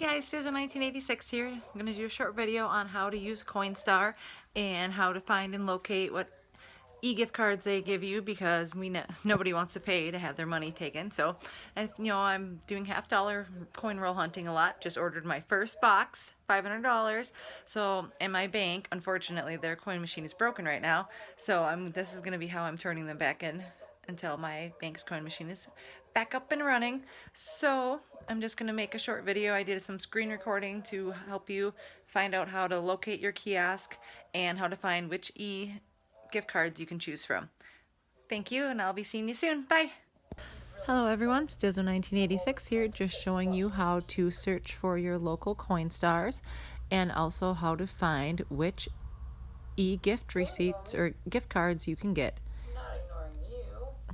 Guys, Susan 1986 here. I'm going to do a short video on how to use Coinstar and how to find and locate what e-gift cards they give you, because nobody wants to pay to have their money taken. So, I'm doing $half coin roll hunting a lot. Just ordered my first box, $500. So, in my bank, unfortunately, their coin machine is broken right now. So, this is going to be how I'm turning them back in until my bank's coin machine is back up and running. So I'm just going to make a short video. I did some screen recording to help you find out how to locate your kiosk and how to find which gift cards you can choose from. Thank you, and I'll be seeing you soon. Bye! Hello everyone, Stizzo 1986 here, just showing you how to search for your local Coinstars and also how to find which e-gift receipts or gift cards you can get.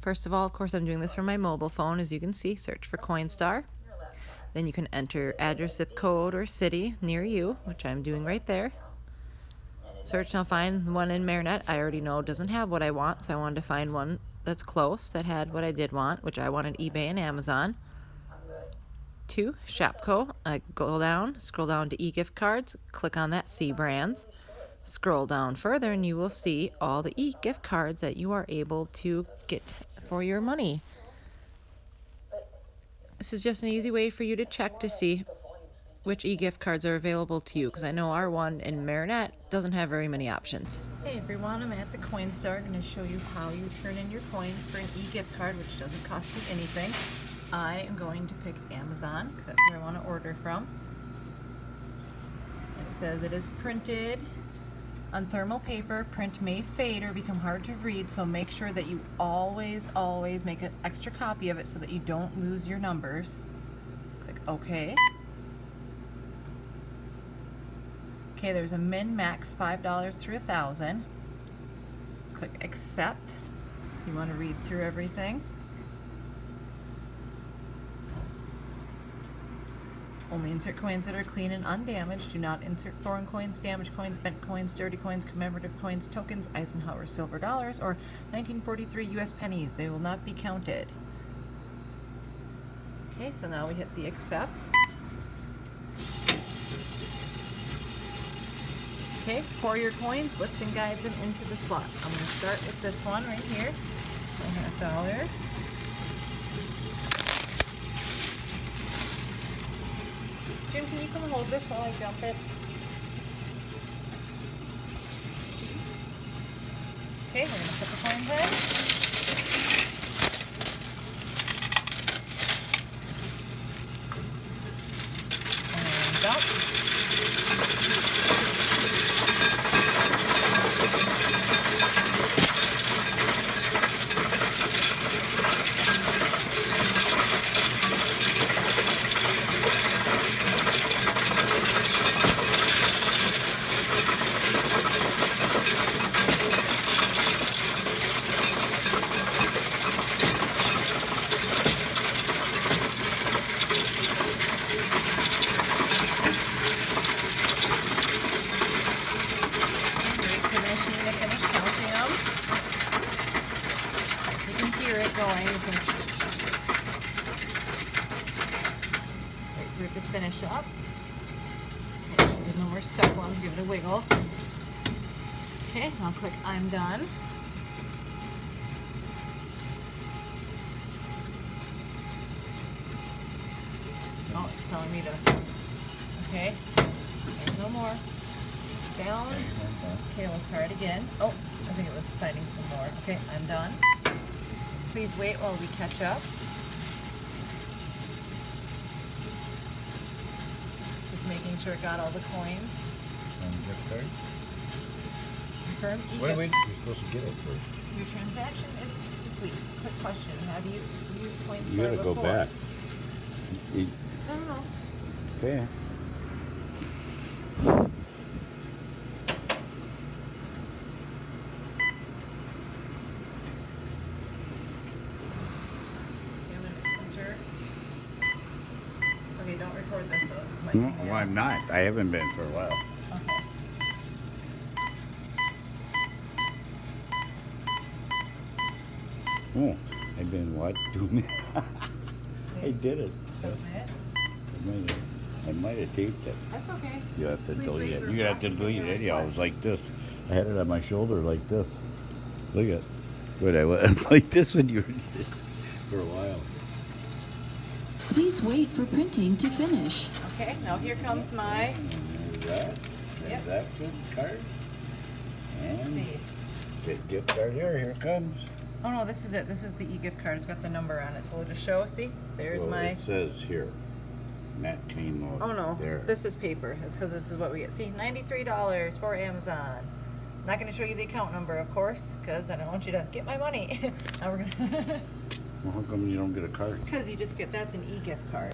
First of all, of course, I'm doing this from my mobile phone. As you can see, search for Coinstar. Then you can enter address, zip code, or city near you, which I'm doing right there. Search and I'll find one in Marinette. I already know doesn't have what I want, so I wanted to find one that's close that had what I did want, which I wanted eBay and Amazon. 2, Shopko. I go down, scroll down to e-gift cards, click on that C brands. Scroll down further and you will see all the e-gift cards that you are able to get for your money. This is just an easy way for you to check to see which e-gift cards are available to you, because I know our one in Marinette doesn't have very many options. Hey everyone, I'm at the Coinstar. I'm going to show you how you turn in your coins for an e-gift card, which doesn't cost you anything. I am going to pick Amazon because that's where I want to order from. It says it is printed on thermal paper. Print may fade or become hard to read, so make sure that you always make an extra copy of it so that you don't lose your numbers. Click OK. Okay, there's a min-max $5 through 1,000. Click Accept. You want to read through everything. Only insert coins that are clean and undamaged. Do not insert foreign coins, damaged coins, bent coins, dirty coins, commemorative coins, tokens, Eisenhower silver dollars, or 1943 US pennies. They will not be counted. Okay, so now we hit the accept. Okay, pour your coins, lift and guide them into the slot. I'm going to start with this one right here, $100. Jim, can you come hold this while I jump it? Okay, we're going to put the coins in. And dump. Going. Wait for it to finish up. Okay, there's no more stuck ones. Give it a wiggle. Okay, I'll click I'm done. Oh, it's telling me to. Okay, there's no more. Down. Okay, let's try it again. Oh, I think it was finding some more. Okay, I'm done. Please wait while we catch up. Just making sure it got all the coins. Gift card? Confirm e-gift. Wait, you're supposed to get it first. Your transaction is complete. Quick question. Have you used Coinstar before? You gotta go back. No. Okay. Okay, don't record this though. This No, well, I'm not. I haven't been for a while. Okay. Oh, I've been what? 2 minutes. I did it. So. Submit. I made it. I might have taped it. That's okay. You have to Please delete wait it. for You have to processing delete your it anyhow. It was request. like this. I had it on my shoulder like this. Look at what I was like this when you were for a while. Please wait for printing to finish. Okay, now here comes my, And there's that Yep. transaction card. let's And see. the gift card here. Here it comes. Oh no, this is it. This is the egift card. It's got the number on it. So we'll just show, see? There's Well, my, It says here. And that came out oh no, there. this is paper. It's because this is what we get. See, $93 for Amazon. Not going to show you the account number, of course, because I don't want you to get my money. Now we're going to, Well, how come you don't get a card? because you just get, that's an e-gift card.